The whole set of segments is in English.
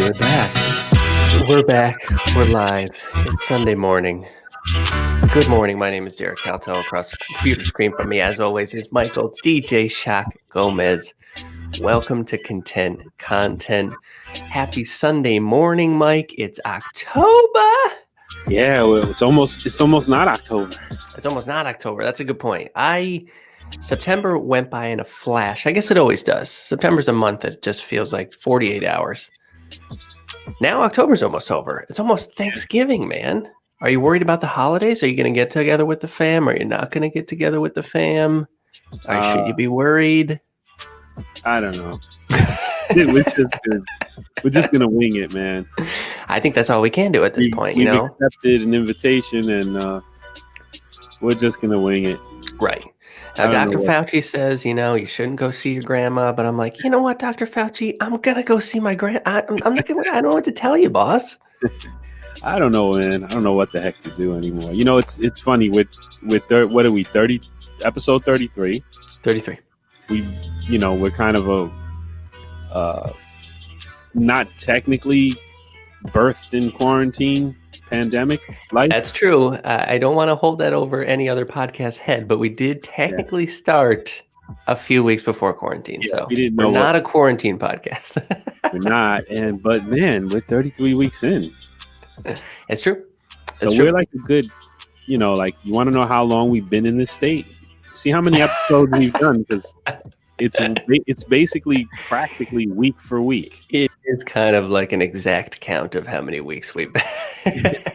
We're back. We're back. We're live. It's Sunday morning. Good morning. My name is Derek Caltel. Across the computer screen from me, as always, is Michael DJ Shock Gomez. Welcome to Content. Happy Sunday morning, Mike. It's October. Yeah, well, it's almost not October. It's almost not October. That's a good point. September went by in a flash. I guess it always does. September's a month that just feels like 48 hours. Now October's almost over. It's almost Thanksgiving, man. Are you worried about the holidays? Are you going to get together with the fam? Or are you not going to get together with the fam? Should you be worried? I don't know. We're just gonna wing it, man. I think that's all we can do at this point. We've accepted an invitation, and we're just gonna wing it. Right. Now, Dr. Fauci says, you shouldn't go see your grandma, but I'm like, you know what, Dr. Fauci, I'm gonna go see my grandma. I don't know what to tell you, boss. I don't know, man. I don't know what the heck to do anymore. It's funny with what are we, 30, episode 33? 33. We're kind of not technically birthed in quarantine pandemic life. That's true. I don't want to hold that over any other podcast head, but we did technically start a few weeks before quarantine. So we're not a quarantine podcast. We're not. But man, we're 33 weeks in. It's true. We're like a good, you want to know how long we've been in this state? See how many episodes we've done, because it's basically practically week for week. It is kind of like an exact count of how many weeks we've been.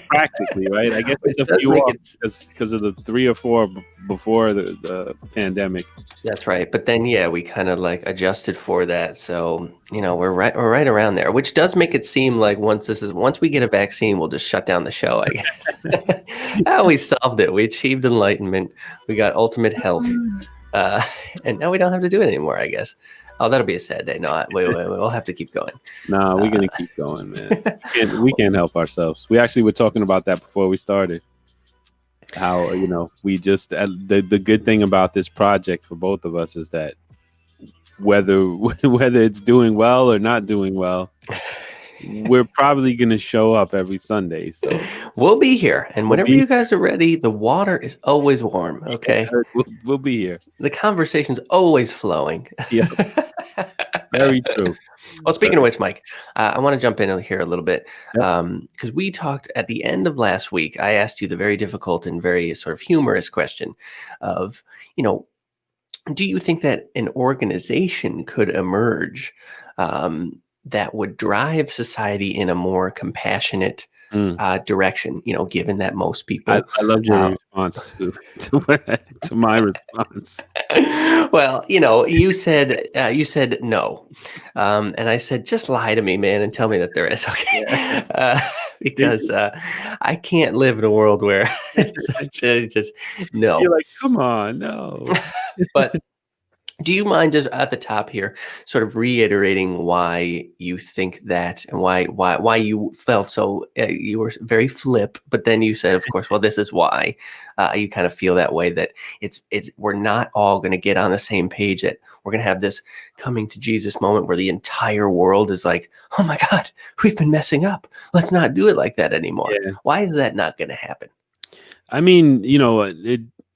Practically, right? I guess it's a few off because of the 3 or 4 before the pandemic. That's right. But then, we kind of like adjusted for that. So, we're right around there, which does make it seem like once we get a vaccine, we'll just shut down the show, I guess. We solved it. We achieved enlightenment. We got ultimate health. And now we don't have to do it anymore, I guess. Oh, that'll be a sad day. No, we'll have to keep going. Nah, we're going to keep going, man. We can't help ourselves. We actually were talking about that before we started. How, we just, the good thing about this project for both of us is that whether it's doing well or not doing well, we're probably going to show up every Sunday. So we'll be here. And whenever you guys are ready, the water is always warm. Okay. We'll be here. The conversation's always flowing. Yeah. Very true. Well, speaking of which, Mike, I want to jump in here a little bit because we talked at the end of last week. I asked you the very difficult and very sort of humorous question of, do you think that an organization could emerge that would drive society in a more compassionate direction, given that most people... I loved your response to my response. Well, you said no. And I said, just lie to me, man, and tell me that there is. Okay. Yeah. Because I can't live in a world where it's just no. You're like, come on, no. But do you mind just at the top here sort of reiterating why you think that and why you felt so you were very flip, but then you said, of course, well, this is why you kind of feel that way, that it's we're not all going to get on the same page, that we're going to have this coming to Jesus moment where the entire world is like, oh my God, we've been messing up. Let's not do it like that anymore. Yeah. Why is that not going to happen? I mean,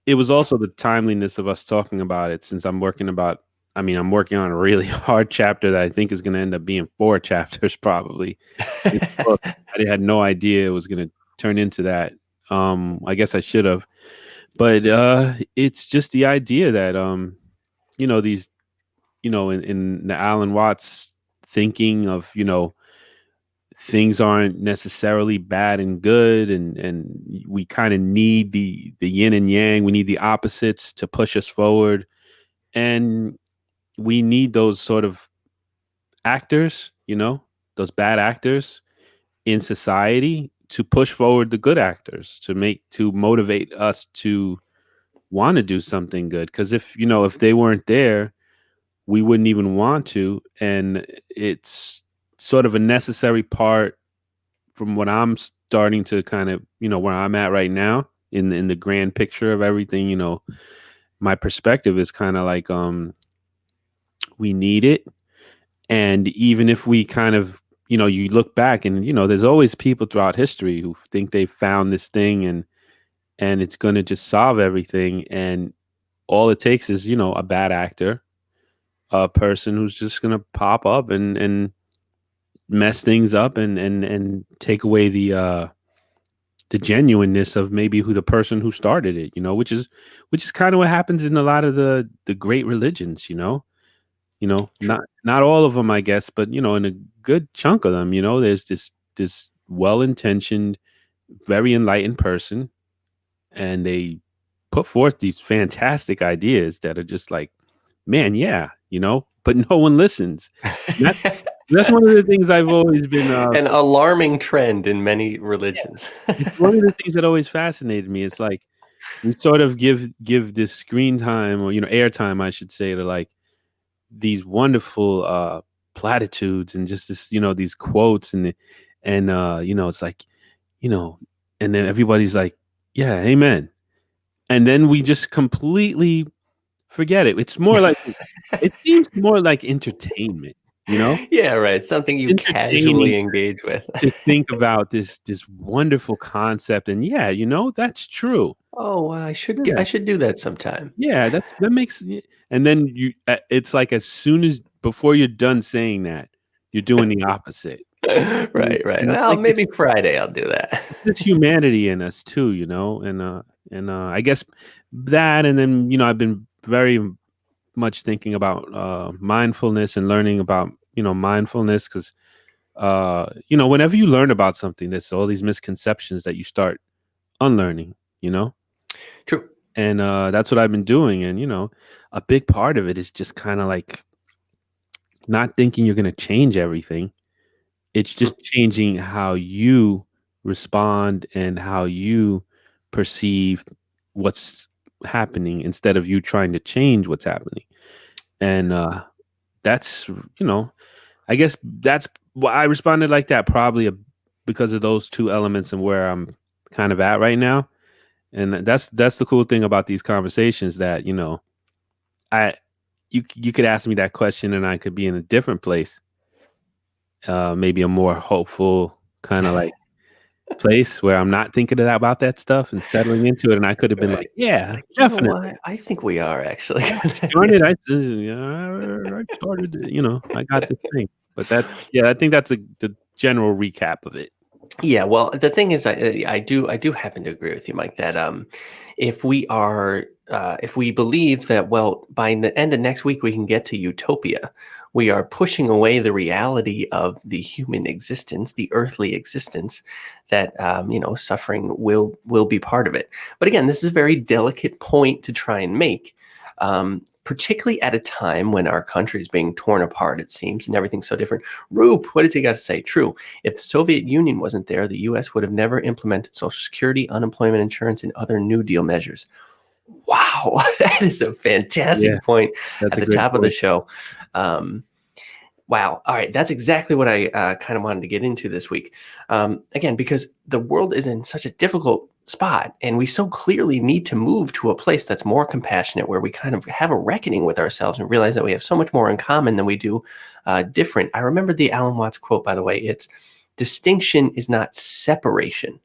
it was also the timeliness of us talking about it, since I'm working on a really hard chapter that I think is going to end up being 4 chapters probably. I had no idea it was going to turn into that. I guess I should have. But it's just the idea that, these, in the Alan Watts thinking of, things aren't necessarily bad and good, and we kind of need the yin and yang. We need the opposites to push us forward, and we need those sort of actors, those bad actors in society to push forward the good actors, to motivate us to want to do something good. Because if they weren't there, we wouldn't even want to, and it's sort of a necessary part from what I'm starting to kind of, where I'm at right now in the grand picture of everything. My perspective is kind of like, we need it. And even if we kind of, you look back and, there's always people throughout history who think they found this thing and it's going to just solve everything. And all it takes is, a bad actor, a person who's just going to pop up and mess things up and take away the genuineness of maybe who the person who started it, which is kind of what happens in a lot of the great religions, True. not all of them, I guess, but in a good chunk of them, there's this well-intentioned, very enlightened person, and they put forth these fantastic ideas that are just like, man, yeah, but no one listens. And that's one of the things I've always been An alarming trend in many religions. it's one of the things that always fascinated me. It's like we sort of give this screen time, or airtime, I should say, to like these wonderful platitudes and just this, these quotes and it's like, you know, and then everybody's like, yeah, amen. And then we just completely forget it. It seems more like entertainment, you know? Yeah, right. Something you Entertaining casually engage with. to think about this wonderful concept. And yeah, that's true. Oh, I Yeah. should do that sometime. Yeah, that makes and then it's like as soon as before you're done saying that, you're doing the opposite. Right, right. And it's Well, like this maybe Friday I'll do that. this humanity in us too, and I guess that, and then I've been very much thinking about mindfulness and learning about mindfulness, because whenever you learn about something, there's all these misconceptions that you start unlearning, True. and that's what I've been doing. And a big part of it is just kind of like not thinking you're going to change everything. It's Hmm. just changing how you respond and how you perceive what's happening, instead of you trying to change what's happening. And that's, I guess that's why I responded like that, probably because of those two elements and where I'm kind of at right now. And that's the cool thing about these conversations, that I you could ask me that question and I could be in a different place, maybe a more hopeful kind of like place where I'm not thinking about that stuff and settling into it, and I could have been Right. like, yeah, Like, you know definitely. what? I think we are actually. Yeah, darn it, I started, I got this thing. But I think that's the general recap of it. Yeah, well, the thing is, I do happen to agree with you, Mike, that if we believe that, well, by the end of next week we can get to utopia, we are pushing away the reality of the human existence, the earthly existence, that suffering will be part of it. But again, this is a very delicate point to try and make. Particularly at a time when our country is being torn apart, it seems, and everything's so different. Roop, what does he got to say? True. If the Soviet Union wasn't there, the U.S. would have never implemented Social Security, unemployment insurance, and other New Deal measures. Wow, that is a Yeah, fantastic point that's at a the great top of the point. show. Wow. All right. That's exactly what I kind of wanted to get into this week. Again, because the world is in such a difficult spot, and we so clearly need to move to a place that's more compassionate, where we kind of have a reckoning with ourselves and realize that we have so much more in common than we do different. I remember the Alan Watts quote, by the way. It's distinction is not separation.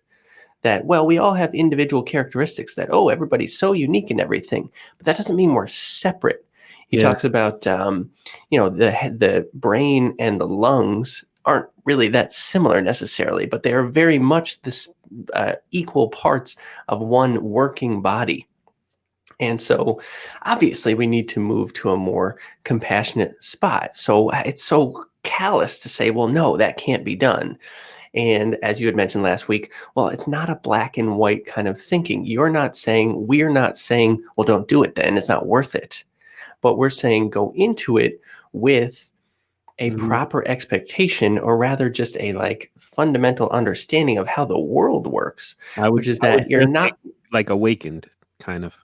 That, well, we all have individual characteristics, that, oh, everybody's so unique in everything, but that doesn't mean we're separate. He Yeah, talks about, the brain and the lungs aren't really that similar necessarily, but they are very much this equal parts of one working body. And so obviously we need to move to a more compassionate spot. So it's so callous to say, well, no, that can't be done. And as you had mentioned last week, well, it's not a black and white kind of thinking. We're not saying, well, don't do it then. It's not worth it. But we're saying go into it with a mhm. proper expectation, or rather just a like fundamental understanding of how the world works, which is I would that you're just say, not. like, awakened, kind of.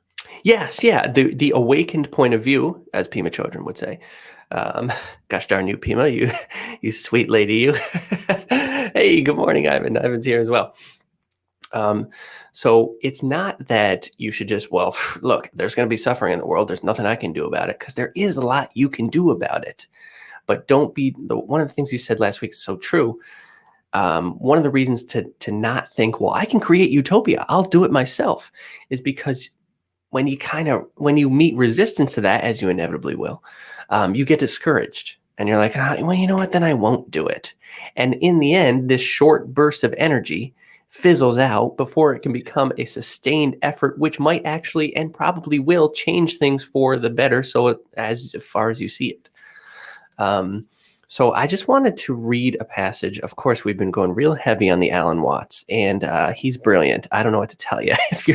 Yes, yeah, the awakened point of view, as Pima children would say. Um, Gosh darn you, Pima, you you sweet lady, you. Hey, good morning, Ivan. Ivan's here as well. Um, so it's not that you should just, well, look, there's going to be suffering in the world. There's nothing I can do about it, because there is a lot you can do about it. But don't be one of the things you said last week is so true. One of the reasons to not think, well, I can create utopia, I'll do it myself, is because when you meet resistance to that, as you inevitably will, you get discouraged and you're like, well, you know what, then I won't do it. And in the end, this short burst of energy fizzles out before it can become a sustained effort, which might actually and probably will change things for the better. So as far as you see it. So I just wanted to read a passage. Of course, we've been going real heavy on the Alan Watts, and he's brilliant. I don't know what to tell you. If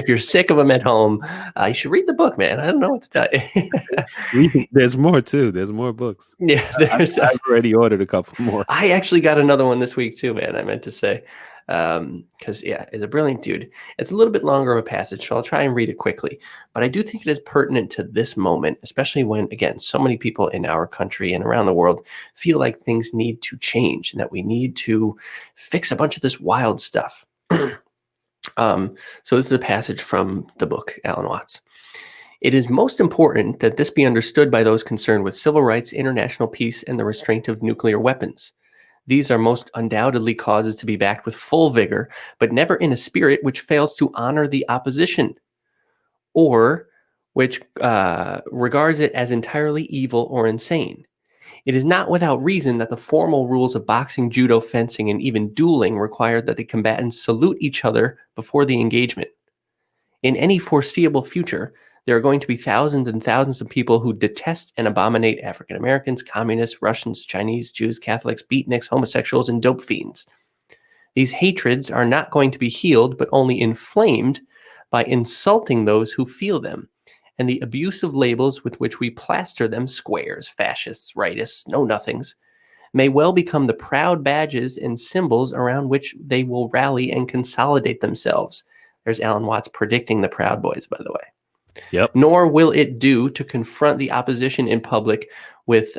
you're sick of him at home, you should read the book, man. I don't know what to tell you. There's more too. There's more books. Yeah, I've already ordered a couple more. I actually got another one this week too, man. I meant to say, because it's a brilliant dude. It's a little bit longer of a passage, so I'll try and read it quickly. But I do think it is pertinent to this moment, especially when, again, so many people in our country and around the world feel like things need to change and that we need to fix a bunch of this wild stuff. So this is a passage from the book, Alan Watts. It is most important that this be understood by those concerned with civil rights, international peace, and the restraint of nuclear weapons. These are most undoubtedly causes to be backed with full vigor, but never in a spirit which fails to honor the opposition, or which regards it as entirely evil or insane. It is not without reason that the formal rules of boxing, judo, fencing, and even dueling require that the combatants salute each other before the engagement. In any foreseeable future, there are going to be thousands and thousands of people who detest and abominate African Americans, communists, Russians, Chinese, Jews, Catholics, beatniks, homosexuals, and dope fiends. These hatreds are not going to be healed, but only inflamed by insulting those who feel them, and the abusive labels with which we plaster them, squares, fascists, rightists, know-nothings, may well become the proud badges and symbols around which they will rally and consolidate themselves. There's Alan Watts predicting the Proud Boys, by the way. Yep. Nor will it do to confront the opposition in public with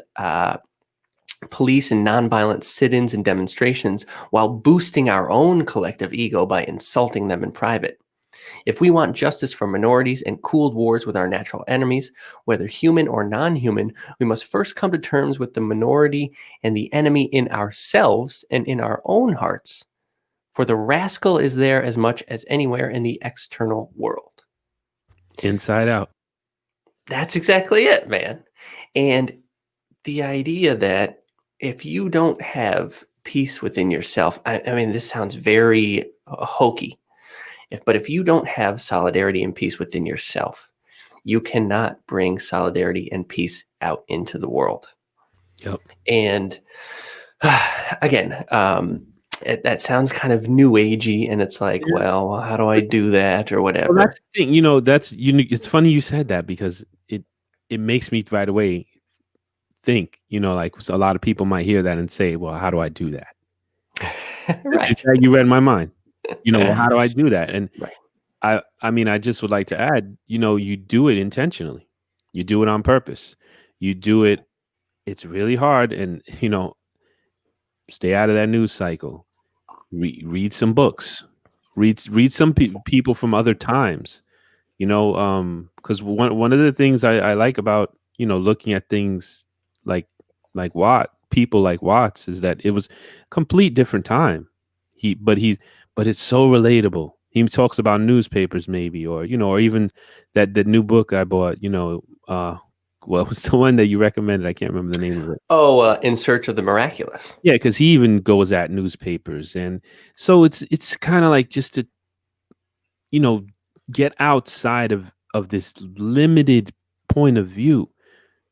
police and nonviolent sit-ins and demonstrations while boosting our own collective ego by insulting them in private. If we want justice for minorities and cooled wars with our natural enemies, whether human or non-human, we must first come to terms with the minority and the enemy in ourselves and in our own hearts. For the rascal is there as much as anywhere in the external world. Inside out. That's exactly it, man. And the idea that if you don't have peace within yourself, I mean, this sounds very hokey, but if you don't have solidarity and peace within yourself, you cannot bring solidarity and peace out into the world. Yep. And again, that sounds kind of new agey, and it's like, well, how do I do that or whatever? Well, that's the thing, it's funny you said that, because it makes me right away think, like a lot of people might hear that and say, well, how do I do that? Right. It's like you read my mind. Well, how do I do that? And right. I mean, I just would like to add, you do it intentionally. You do it on purpose. You do it. It's really hard. And, stay out of that news cycle. Read some books. Read some people from other times. Because one of the things I like about, looking at things like people like Watts is that it was a complete different time. But it's so relatable. He talks about newspapers maybe, or even the new book I bought, what was the one that you recommended? I can't remember the name of it. Oh, In Search of the Miraculous. Yeah, because he even goes at newspapers. And so it's kind of like just to, get outside of this limited point of view.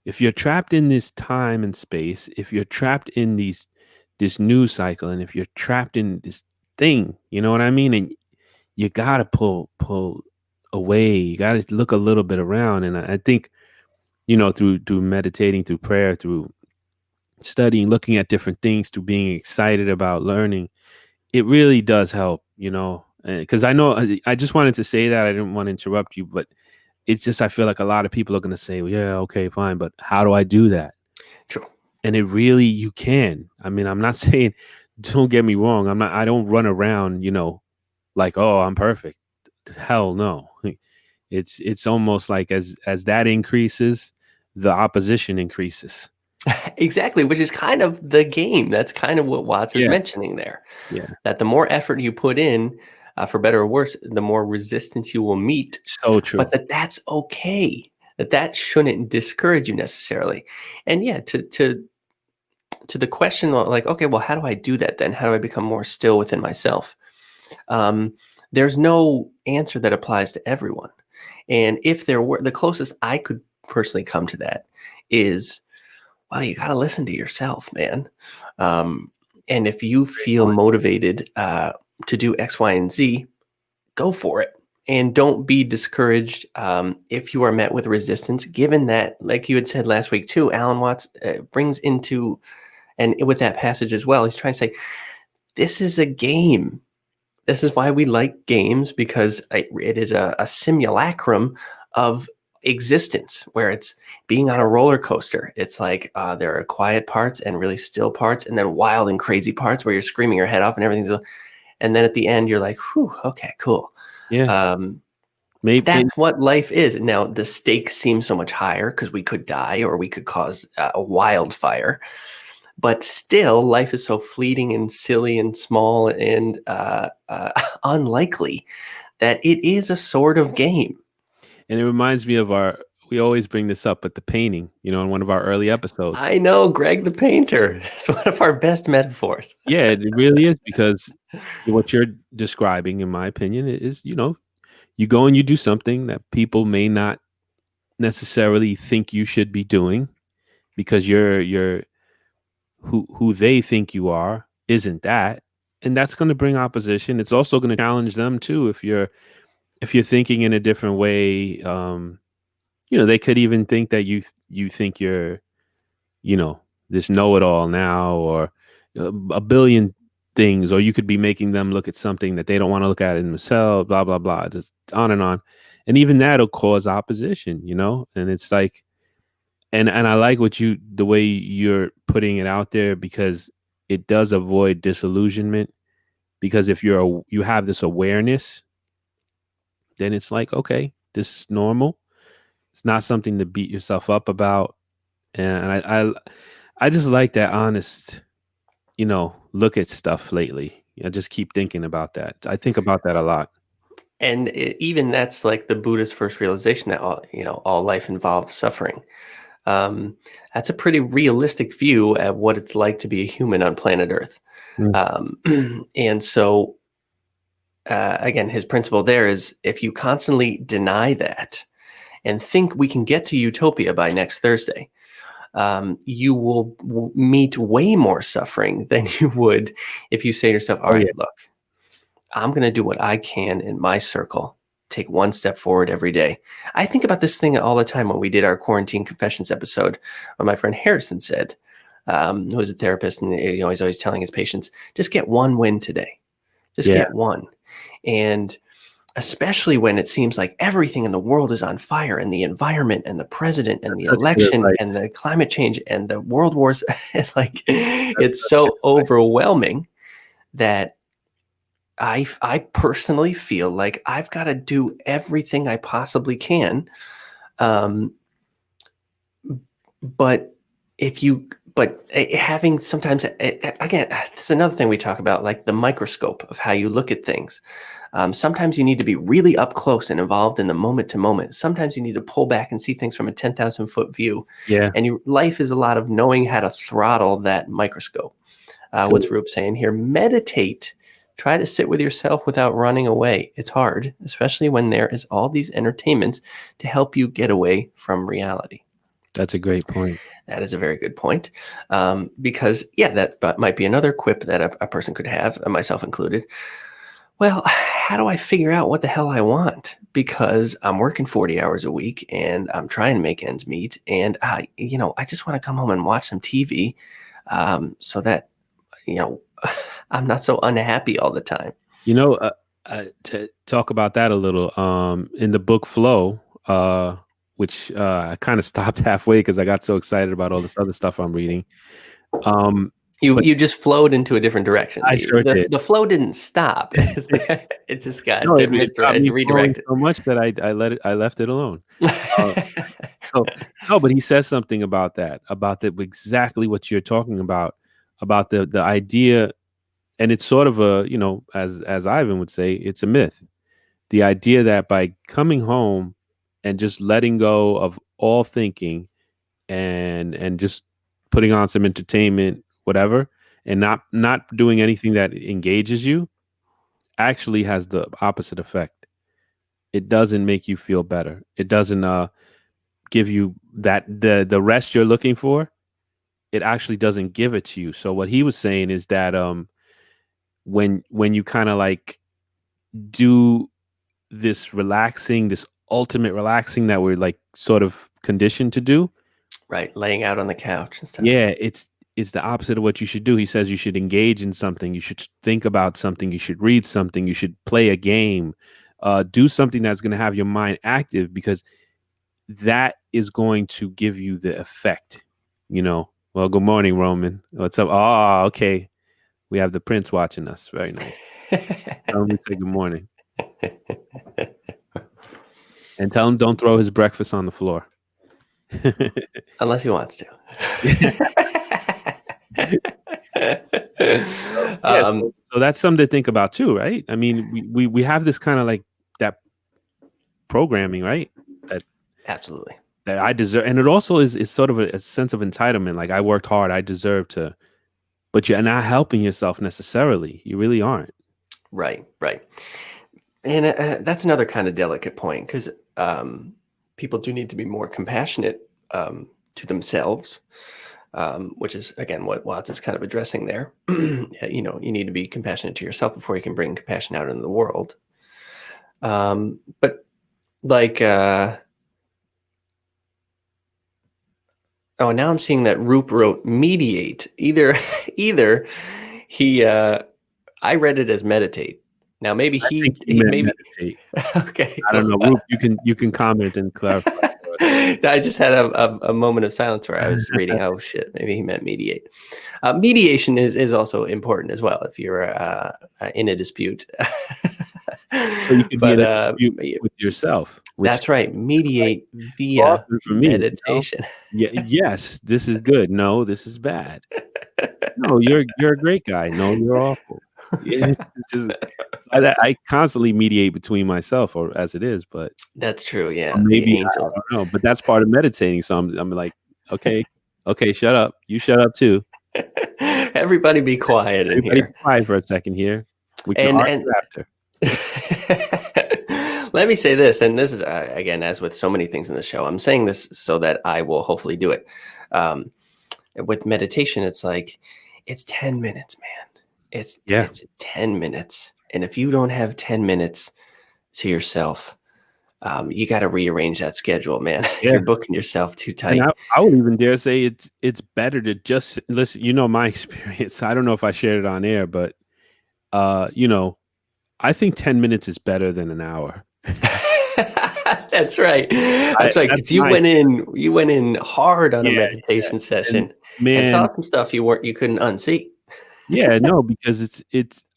If you're trapped in this time and space, if you're trapped in this news cycle, and if you're trapped in this thing, you know what I mean? And you got to pull away. You got to look a little bit around. And I think, through meditating, through prayer, through studying, looking at different things, through being excited about learning, it really does help, because I know I just wanted to say that. I didn't want to interrupt you, but it's just, I feel like a lot of people are going to say, well, yeah, okay, fine, but how do I do that? True. And you can. I mean, I'm not saying, don't get me wrong. I don't run around, like, oh, I'm perfect. Hell no. It's almost like as that increases, the opposition increases. Exactly, which is kind of the game. That's kind of what Watts is Yeah, mentioning there. yeah, That the more effort you put in, for better or worse, the more resistance you will meet, so true. but that's okay. That shouldn't discourage you necessarily. And yeah, to the question, like, okay, well, how do I do that then? How do I become more still within myself? Um, there's no answer that applies to everyone. And if there were, the closest I could personally come to that is, wow, you got to listen to yourself, man. Um, and if you Great feel point. motivated to do X, Y, and Z, go for it. And don't be discouraged if you are met with resistance, given that, like you had said last week too, Alan Watts brings into, and with that passage as well, he's trying to say, this is a game. This is why we like games, because it is a simulacrum of existence, where it's being on a roller coaster. It's like there are quiet parts and really still parts, and then wild and crazy parts where you're screaming your head off and everything's. And then at the end, you're like, "Whew, okay, cool." Yeah, Um, maybe. that's what life is. Now the stakes seem so much higher because we could die or we could cause a wildfire, but still life is so fleeting and silly and small and unlikely that it is a sort of game. And it reminds me of our. We always bring this up, but the painting, in one of our early episodes. I know, Greg the painter. It's one of our best metaphors. Yeah, it really is, because what you're describing, in my opinion, is you go and you do something that people may not necessarily think you should be doing, because you're who they think you are isn't that, and that's going to bring opposition. It's also going to challenge them too, if you're thinking in a different way. They could even think that you think you're you know this know-it-all now, or a billion things, or you could be making them look at something that they don't want to look at in themselves, blah blah blah, just on and on. And even that'll cause opposition, and it's like, and I like the way you're putting it out there, because it does avoid disillusionment. Because if you have this awareness, then it's like, okay, this is normal. It's not something to beat yourself up about. And I just like that honest, look at stuff lately. I just keep thinking about that. I think about that a lot. And even that's like the Buddhist first realization that all life involves suffering. Um, that's a pretty realistic view at what it's like to be a human on planet Earth. Mm. And so, again, his principle there is, if you constantly deny that and think we can get to utopia by next Thursday, you will meet way more suffering than you would if you say to yourself, all Oh yeah, right, look, I'm going to do what I can in my circle, take one step forward every day. I think about this thing all the time when we did our quarantine confessions episode. What my friend Harrison said, who is a therapist, and he's always telling his patients, just get one win today. Just yeah. get one. And especially when it seems like everything in the world is on fire, and the environment and the president and That's the such good election advice. and the climate change and the world wars, like That's it's such so good advice. overwhelming that I personally feel like I've got to do everything I possibly can. Um, but if you, but having sometimes, again, this is another thing we talk about, like the microscope of how you look at things. Sometimes you need to be really up close and involved in the moment to moment. Sometimes you need to pull back and see things from a 10,000-foot view. Yeah, And your life is a lot of knowing how to throttle that microscope. What's cool. Roop saying here? Meditate. Try to sit with yourself without running away. It's hard, especially when there is all these entertainments to help you get away from reality. That's a great point. That is a very good point. Because, yeah, that might be another quip that a person could have, myself included. Well, how do I figure out what the hell I want? Because I'm working 40 hours a week and I'm trying to make ends meet. And I just want to come home and watch some TV, so that, you know, I'm not so unhappy all the time. To talk about that a little, in the book Flow, which I kind of stopped halfway because I got so excited about all this other stuff I'm reading. But You just flowed into a different direction. I sure did. The flow didn't stop. It just got No, it got me flowing redirected. so much that I left it alone. Uh, so no, but he says something about the exactly what you're talking about the idea, and it's sort of a, as Ivan would say, it's a myth. The idea that by coming home and just letting go of all thinking and just putting on some entertainment, whatever, and not doing anything that engages you actually has the opposite effect. It doesn't make you feel better. It doesn't give you that the rest you're looking for. It actually doesn't give it to you. So what he was saying is that when you kind of like do this ultimate relaxing that we're like sort of conditioned to do. Right, laying out on the couch and stuff. Yeah, it's the opposite of what you should do. He says you should engage in something, you should think about something, you should read something, you should play a game, do something that's going to have your mind active, because that is going to give you the effect. Well, good morning, Roman. What's up? Oh, okay. We have the prince watching us. Very nice. Tell him we say good morning. And tell him don't throw his breakfast on the floor. Unless he wants to. So that's something to think about too, right? I mean, we have this kind of like that programming, right? Absolutely. That I deserve, and it also is sort of a sense of entitlement. Like, I worked hard, I deserve to, but you're not helping yourself necessarily. You really aren't. Right. And that's another kind of delicate point, because people do need to be more compassionate to themselves, which is, again, what Watts is kind of addressing there. You need to be compassionate to yourself before you can bring compassion out into the world. But like, oh, now I'm seeing that Roop wrote mediate. Either he, I read it as meditate. Now maybe I think he meant meditate. Okay. I don't know, Roop. You can comment and clarify. I just had a moment of silence where I was reading. Oh shit! Maybe he meant mediate. Mediation is also important as well if you're in a dispute. So you can be in a dispute with yourself. That's right. Mediate via meditation. Yeah. Yes, this is good. No, this is bad. No, you're a great guy. No, you're awful. It's just, I constantly mediate between myself, or as it is, but that's true. Yeah, maybe I don't know, but that's part of meditating. So I'm like, okay, shut up. You shut up too. Everybody be quiet in here. Be quiet for a second here. We can argue after. Let me say this, and this is again, as with so many things in the show, I'm saying this so that I will hopefully do it. With meditation, it's like it's 10 minutes, man. It's 10 minutes, and if you don't have 10 minutes to yourself, you got to rearrange that schedule, man. Yeah. You're booking yourself too tight. And I would even dare say it's better to just listen. My experience. I don't know if I shared it on air, but I think 10 minutes is better than an hour. That's right. That's right. Because you went in hard on a meditation session, and saw some stuff you couldn't unsee. Yeah, no, because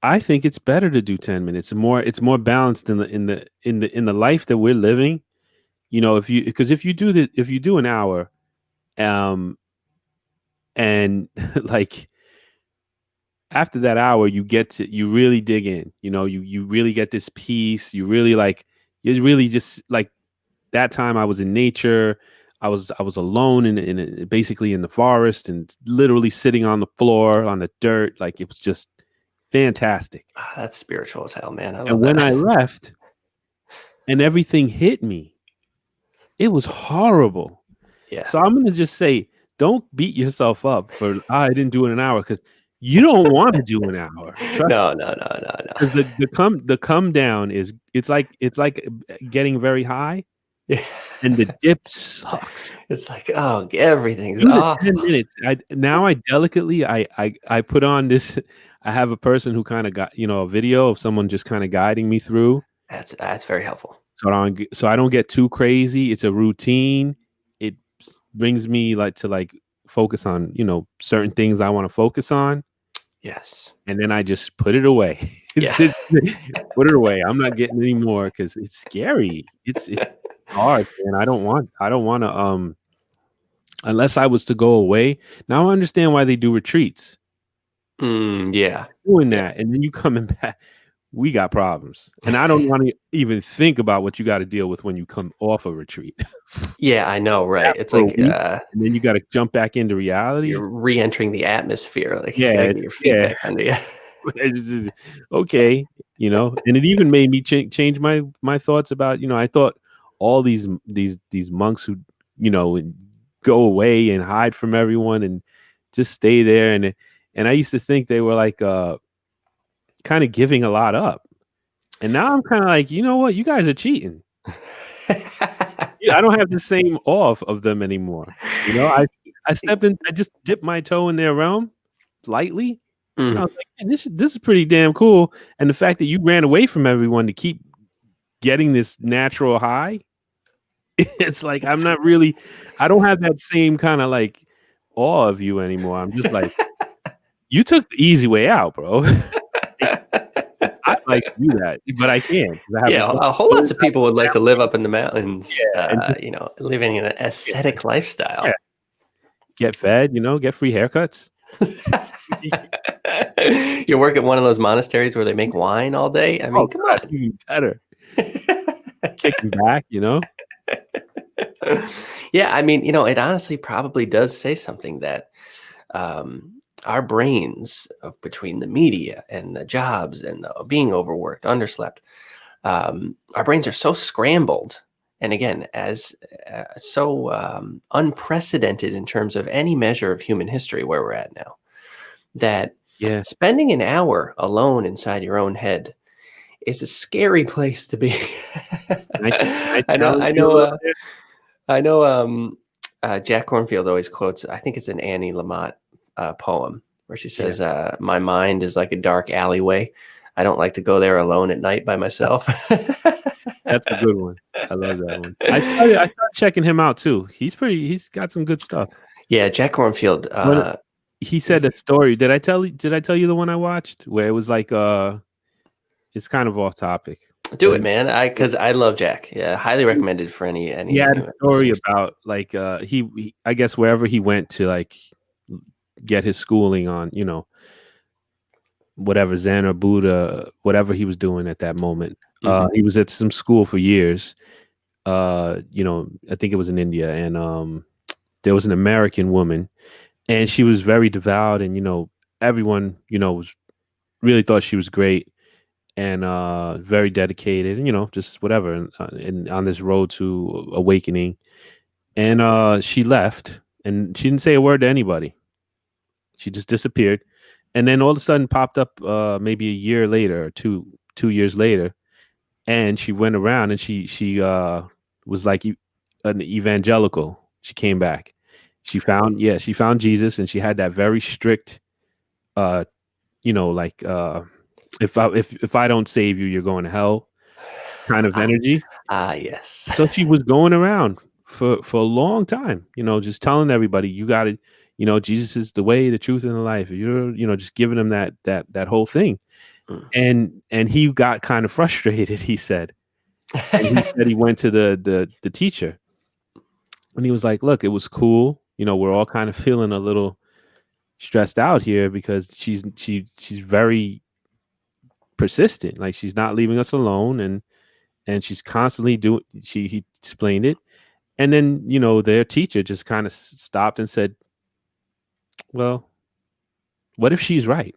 I think it's better to do 10 minutes. It's more balanced in the life that we're living. If you do an hour, and like after that hour, you really dig in. You really get this peace. You really just like that time. I was in nature. I was alone in basically in the forest, and literally sitting on the floor on the dirt. Like, it was just fantastic. That's spiritual as hell, man. I love and when I left and everything hit me, it was horrible. Yeah. So I'm going to just say, don't beat yourself up for I didn't do it in an hour, because you don't want to do an hour. No. Because the come down it's like getting very high. Yeah. And the dip sucks. It's like, oh, everything's off. 10 minutes. I delicately I put on this. I have a person who kind of got a video of someone just kind of guiding me through. That's very helpful. So I don't get too crazy. It's a routine. It brings me to focus on, certain things I want to focus on, Yes. and then I just put it away. Yeah. Put it away. I'm not getting any more because it's scary. It's hard, man. I don't want to unless I was to go away. Now I understand why they do retreats. Yeah. Doing Yeah. that, and then you coming back, we got problems. And I don't want to even think about what you got to deal with when you come off a retreat. Yeah, I know, right? That It's for a like week, and then you got to jump back into reality. you're re-entering the atmosphere. Like you Yeah, gotta get your feet yeah. back under you. It's just, okay, and it even made me change my thoughts about, I thought all these monks who, would go away and hide from everyone and just stay there, and I used to think they were like kind of giving a lot up. And now I'm kind of like, you know what? You guys are cheating. Yeah, I don't have the same awe of them anymore. I stepped in, I just dipped my toe in their realm lightly. And I Mm. was like, man, this is pretty damn cool. And the fact that you ran away from everyone to keep getting this natural high, it's like I don't have that same kind of like awe of you anymore. I'm just like, you took the easy way out, bro. I'd like to do that, but I can't. I have Yeah, this a whole lots of people would like to live family. up in the mountains, Yeah, and just living an yeah, ascetic yeah, lifestyle. get fed, get free haircuts. You work at one of those monasteries where they make wine all day? I Oh mean, come god, on. even better. Kicking back. Yeah, I mean, it honestly probably does say something that our brains, between the media and the jobs and being overworked, underslept, our brains are so scrambled. And again, as so unprecedented in terms of any measure of human history where we're at now, that Yeah. spending an hour alone inside your own head is a scary place to be. Can I I know, challenge I you a know, little bit? I know. Jack Cornfield always quotes. I think it's an Annie Lamott poem where she Yeah, says, "My mind is like a dark alleyway. I don't like to go there alone at night by myself." that's a good one. I love that one. I started checking him out too. He's got some good stuff. Yeah, Jack Cornfield. But he said a story. Did I tell you the one I watched where it was like it's kind of off topic. Do it, man. Because I love Jack. Yeah, highly He recommended for any he had a story listeners. about like he I guess wherever he went to like get his schooling on, whatever Zen or Buddha, whatever he was doing at that moment. Mhm. He was at some school for years. I think it was in India, and there was an American woman, and she was very devout, and everyone was really thought she was great and very dedicated, and just whatever, and on this road to awakening. And she left, and she didn't say a word to anybody. She just disappeared, and then all of a sudden popped up maybe a year later or two years later, and she went around and she was like an evangelical. She came back. She found Jesus, and she had that very strict uh like if I don't save you, you're going to hell kind of Ah, energy. yes. So she was going around for a long time, just telling everybody, you got to, Jesus is the way, the truth, and the life. You're, just giving them that whole thing. Mm. And he got kind of frustrated, he said. And he said he went to the teacher, and he was like, look, it was cool. We're all kind of feeling a little stressed out here because she's very persistent. Like, she's not leaving us alone, and she's constantly doing. He explained it, and then their teacher just kind of stopped and said, well, what if she's right?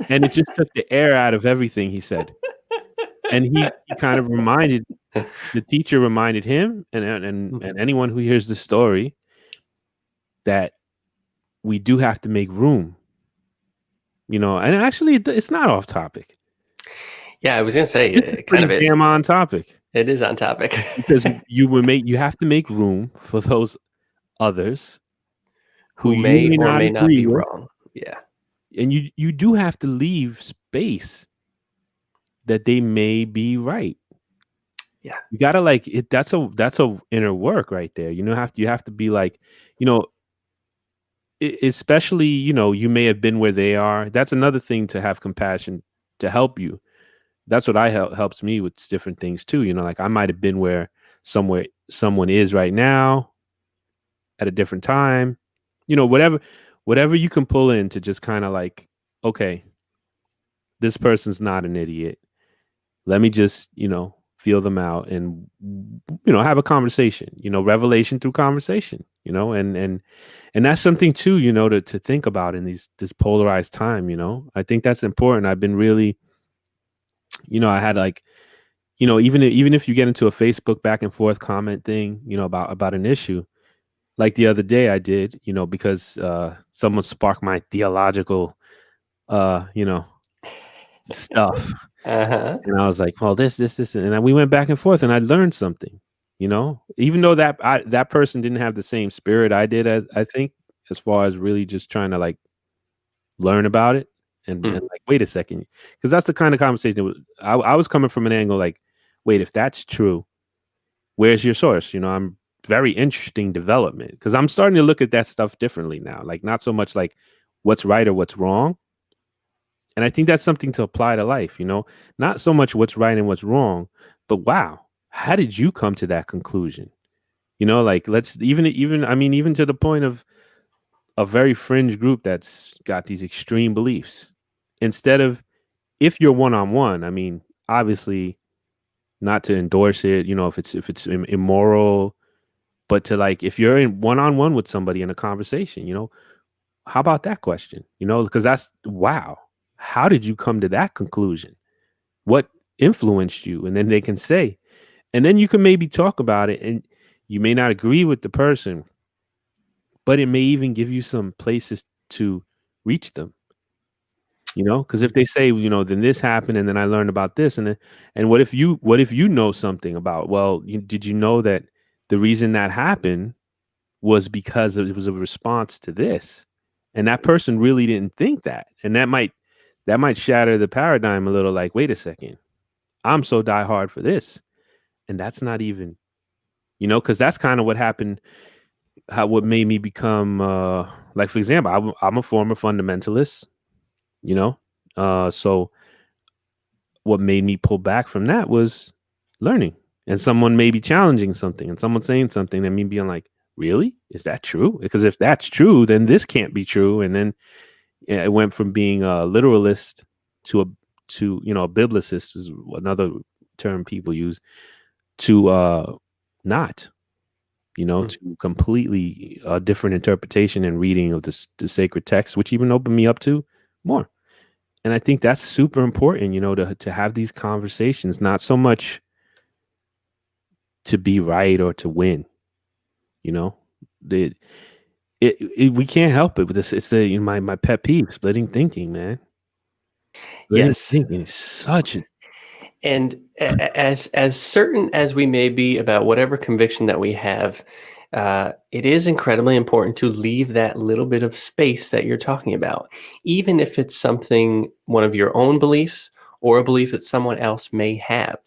And it just took the air out of everything he said. And he kind of reminded the teacher reminded him and anyone who hears the story that we do have to make room. And actually it's not off topic. Yeah, I was gonna say This is it kind pretty of is. damn on topic, It is on topic. because you have to make room for those others who Who you may may or not may not agree be with, wrong. Yeah. and you do have to leave space that they may be right. Yeah. You gotta like it. That's a inner work right there. You have to be like, you know, especially, you may have been where they are. That's another thing, to have compassion to help you. That's what helps me with different things too. Like I might have been where somewhere someone is right now at a different time. Whatever you can pull in to just kind of like, okay, this person's not an idiot. Let me just, feel them out and have a conversation, revelation through conversation, and that's something too, to think about in this polarized time. I think that's important. I've been really, I had like, even if you get into a Facebook back and forth comment thing, about an issue, like the other day I did, because someone sparked my theological stuff. Uh-huh. And I was like, well, this, and we went back and forth, and I learned something, even though that person didn't have the same spirit I did, as I think, as far as really just trying to like learn about it, and Mm. like, wait a second, because that's the kind of conversation I was coming from an angle like, wait, if that's true, where's your source? I'm very interesting development, because I'm starting to look at that stuff differently now, like not so much like what's right or what's wrong. And I think that's something to apply to life, not so much what's right and what's wrong, but wow, how did you come to that conclusion? Like let's I mean, even to the point of a very fringe group that's got these extreme beliefs. Instead of, if you're one on one, I mean, obviously not to endorse it, if it's immoral, but to like, if you're in one on one with somebody in a conversation, how about that question? Because that's, wow, how did you come to that conclusion? What influenced you? And then they can say, and then you can maybe talk about it, and you may not agree with the person, but it may even give you some places to reach them. Because if they say, then this happened, and then I learned about this, and what if you know something about, well, did you know that the reason that happened was because it was a response to this, and that person really didn't think that, and that might shatter the paradigm a little. Like, wait a second, I'm so diehard for this, and that's not even, because that's kind of what happened. What made me become, like, for example, I'm a former fundamentalist. So what made me pull back from that was learning, and someone maybe challenging something, and someone saying something, and me being like, really, is that true? Because if that's true, then this can't be true. And then, yeah, it went from being a literalist to a biblicist, is another term people use, to not, Mm. to completely different interpretation and reading of the sacred text, which even opened me up to more. And I think that's super important, to have these conversations, not so much to be right or to win. You know, the we can't help it with this. It's my pet peeve, splitting thinking, man. Splitting Yes. thinking is such a And as certain as we may be about whatever conviction that we have, it is incredibly important to leave that little bit of space that you're talking about, even if it's something, one of your own beliefs or a belief that someone else may have.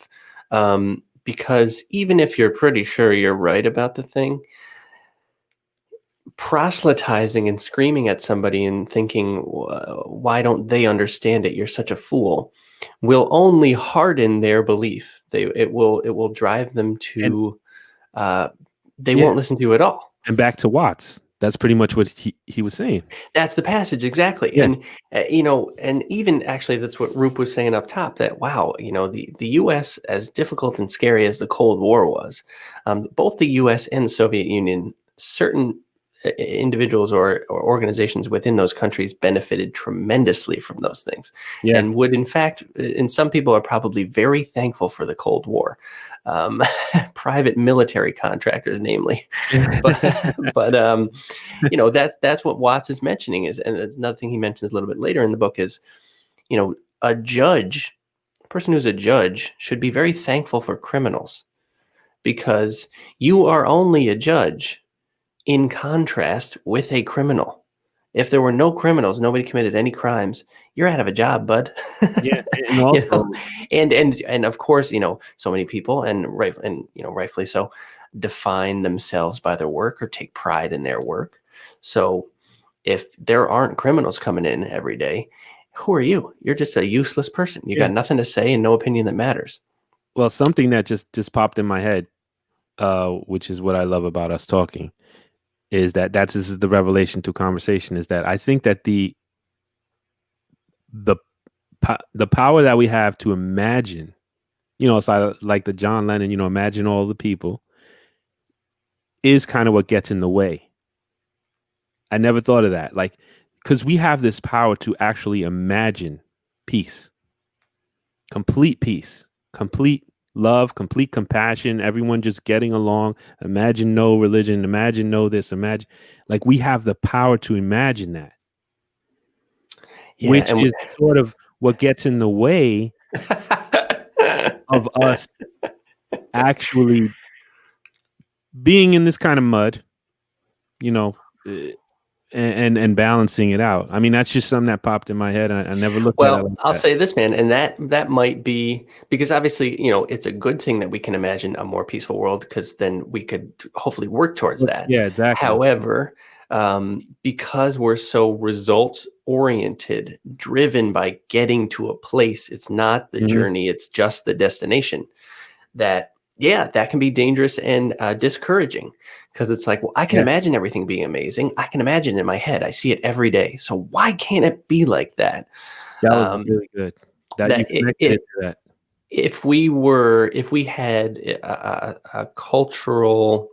Because even if you're pretty sure you're right about the thing, proselytizing and screaming at somebody and thinking, why don't they understand it? You're such a fool," will only harden their belief. It will drive them and to, uh, they yeah, won't listen to you at all. and back to Watts. That's pretty much what he was saying. That's the passage, exactly. Yeah, And and even actually, that's what Roop was saying up top. That, wow, the U.S., as difficult and scary as the Cold War was, both the U.S. and the Soviet Union, certain individuals or organizations within those countries benefited tremendously from those things, yeah. and would, in fact, and some people are probably very thankful for the Cold War. Um, Private military contractors, namely, but that's what Watts is mentioning, and it's another thing he mentions a little bit later in the book is, a judge, a person who's a judge should be very thankful for criminals, because you are only a judge in contrast with a criminal. If there were no criminals, nobody committed any crimes, you're out of a job, bud. Yeah, and You know, also, and of course, so many people, rightfully so, define themselves by their work or take pride in their work. So if there aren't criminals coming in every day, who are you? You're just a useless person. You yeah. got nothing to say and no opinion that matters. Well, something that just popped in my head, which is what I love about us talking, is that this is the revelation to conversation, is that I think that the the power that we have to imagine, it's like the John Lennon, imagine all the people, is kind of what gets in the way. I never thought of that. Like, because we have this power to actually imagine peace, complete love, complete compassion, everyone just getting along. Imagine no religion, imagine no this, imagine, like, we have the power to imagine that, Yeah, which is sort of what gets in the way of us actually being in this kind of mud, you know, uh, and balancing it out. I mean, that's just something that popped in my head. I never looked at it well, like I'll that. say this, man, and that might be because obviously, it's a good thing that we can imagine a more peaceful world because then we could hopefully work towards that. Yeah, exactly. However, because we're so results oriented, driven by getting to a place, it's not the Hmm. journey, it's just the destination. That yeah, that can be dangerous and discouraging because it's like, well, I can Yeah, imagine everything being amazing. I can imagine it in my head. I see it every day. So why can't it be like that? that was Um, really good. That you that connected it to that. if we had a cultural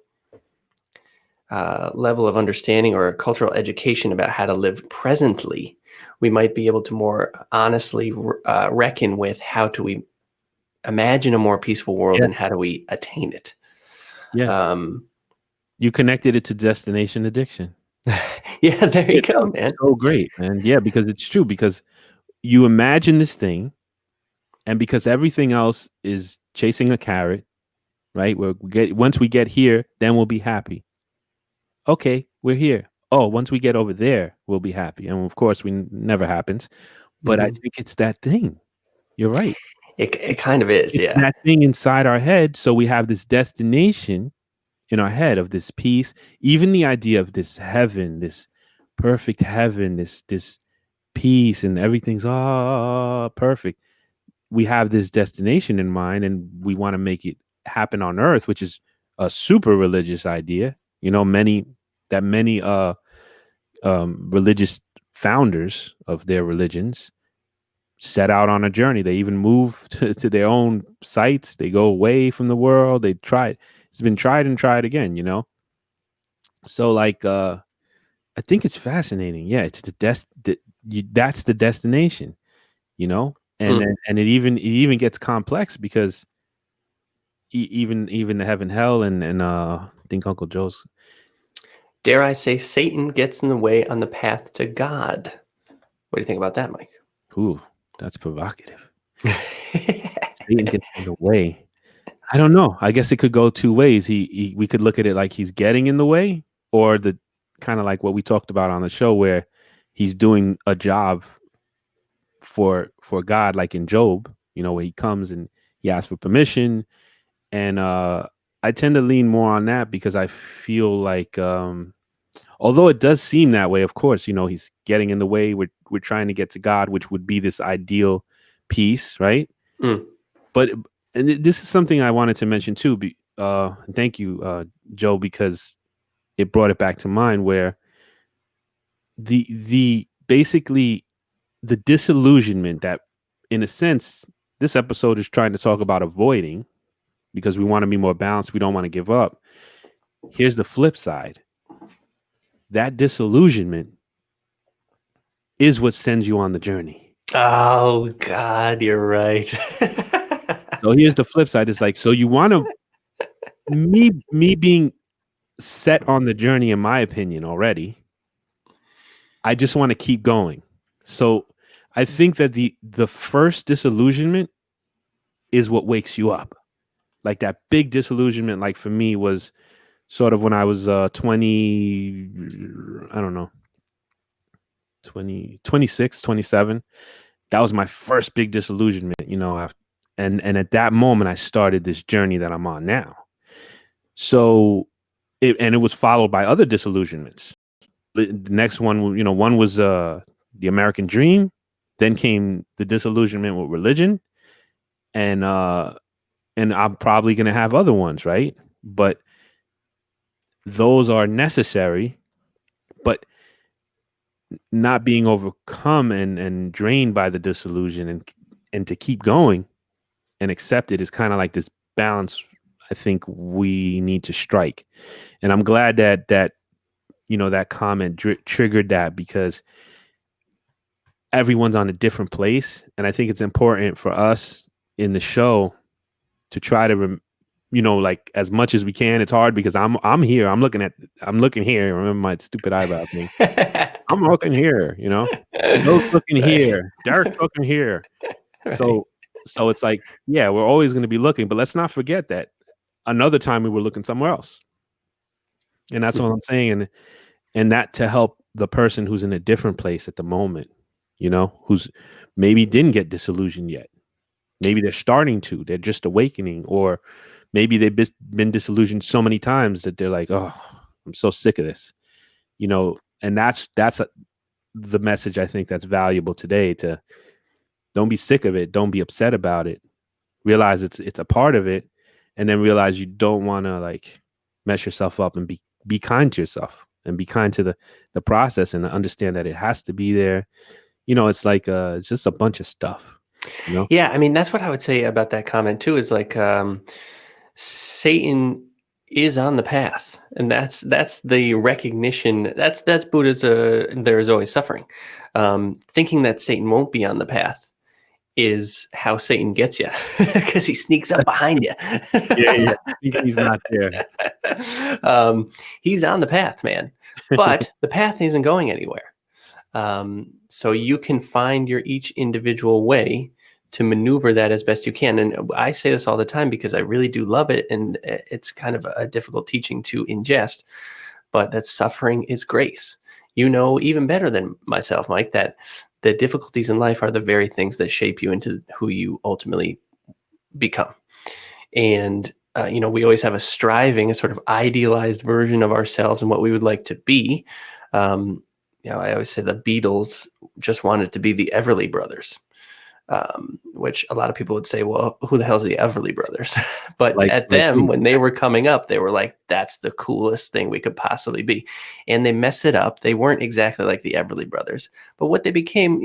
level of understanding or a cultural education about how to live presently, we might be able to more honestly reckon with how do we imagine a more peaceful world Yeah, and how do we attain it. yeah. Um, You connected it to destination addiction. yeah, there Yeah, you that go, was man. so great, man. Yeah, because it's true. Because you imagine this thing, and because everything else is chasing a carrot, right? Once we get here, then we'll be happy. Okay, we're here. Oh, once we get over there, we'll be happy. And of course, never happens. But I Mhm. think it's that thing. You're right. It kind of is, It's yeah. that thing inside our head. So we have this destination in our head of this peace, even the idea of this heaven, this perfect heaven, this peace, and everything's perfect. We have this destination in mind, and we want to make it happen on earth, which is a super religious idea. Many religious founders of their religions set out on a journey. They even move to their own sites. They go away from the world. They try. It's been tried and tried again. So, like, I think it's fascinating. Yeah, it's that's the destination. And Mm. then and it even gets complex because even the heaven, hell, and I think Uncle Joe's. Dare I say Satan gets in the way on the path to God. What do you think about that, Mike? Ooh, that's provocative. Satan gets in the way. I don't know. I guess it could go two ways. We could look at it like he's getting in the way, or the kind of like what we talked about on the show, where he's doing a job for God, like in Job. Where he comes and he asks for permission, and I tend to lean more on that because I feel like, although it does seem that way, of course, he's getting in the way. We're trying to get to God, which would be this ideal peace, right? Mm. But this is something I wanted to mention too. Thank you, Joe, because it brought it back to mind where the basically the disillusionment that, in a sense, this episode is trying to talk about avoiding because we want to be more balanced. We don't want to give up. Here's the flip side. That disillusionment is what sends you on the journey. Oh God, you're right. So here's the flip side. It's like, so you want to me being set on the journey, in my opinion, already. I just want to keep going. So I think that the first disillusionment is what wakes you up. Like that big disillusionment, like for me, was sort of when I was 20, I don't know, 20, 26, 27. That was my first big disillusionment, and at that moment I started this journey that I'm on now. So it was followed by other disillusionments. The next one, one was the American dream. Then came the disillusionment with religion, and I'm probably gonna have other ones, right? But those are necessary, but not being overcome and drained by the disillusion and to keep going and accept it is kind of like this balance I think we need to strike. And I'm glad that comment triggered that, because everyone's on a different place, and I think it's important for us in the show to try to like as much as we can. It's hard because I'm here, I'm looking here. Remember my stupid eyebrow thing? I'm looking here, Joe's looking Right. here, Derek's looking here. Right. So it's like, yeah, we're always going to be looking, but let's not forget that another time we were looking somewhere else. And that's what I'm saying. And that to help the person who's in a different place at the moment, who's maybe didn't get disillusioned yet. Maybe they're starting to, they're just awakening, or maybe they've been disillusioned so many times that they're like, oh, I'm so sick of this, and that's the message I think that's valuable today. To don't be sick of it. Don't be upset about it. Realize it's a part of it, and then realize you don't want to like mess yourself up, and be kind to yourself and be kind to the process, and understand that it has to be there. It's like it's just a bunch of stuff. Yeah, I mean, that's what I would say about that comment too, is like Satan is on the path, and that's the recognition. That's Buddha's there is always suffering. Thinking that Satan won't be on the path is how Satan gets you, because he sneaks up behind you. Yeah. He's not there. He's on the path, man, but the path isn't going anywhere. So you can find your each individual way to maneuver that as best you can. And I say this all the time because I really do love it, and it's kind of a difficult teaching to ingest, but that suffering is grace. Even better than myself, Mike, that the difficulties in life are the very things that shape you into who you ultimately become. And we always have a striving, a sort of idealized version of ourselves and what we would like to be. I always say the Beatles just wanted to be the Everly Brothers, which a lot of people would say, well, who the hell's the Everly Brothers? But when they were coming up, they were like, that's the coolest thing we could possibly be. And they messed it up. They weren't exactly like the Everly Brothers, but what they became,